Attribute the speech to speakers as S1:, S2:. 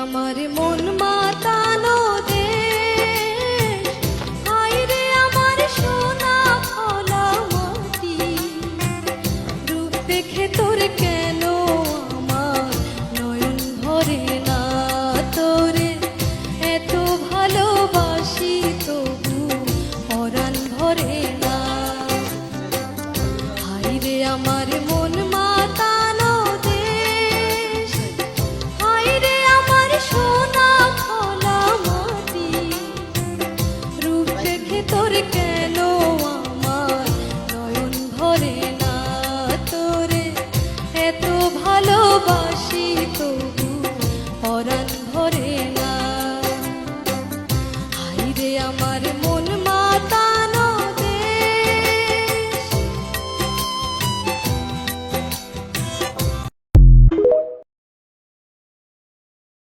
S1: আমার মন মাতানো দেশ, হায় রে আমার সোনা ফলা মাটি। রূপ দেখে তোর কেন আমার নয়ন ভরে না, তোরে এত ভালোবাসি তবু পরাণ ভরে না। হায় রে আমার মন মাতানো দেশ, হায় রে আমার সোনা ফলা মাটি। রূপ দেখে তোর কেন আমার নয়ন ভরে না, তোরে এত ভালোবাসি তো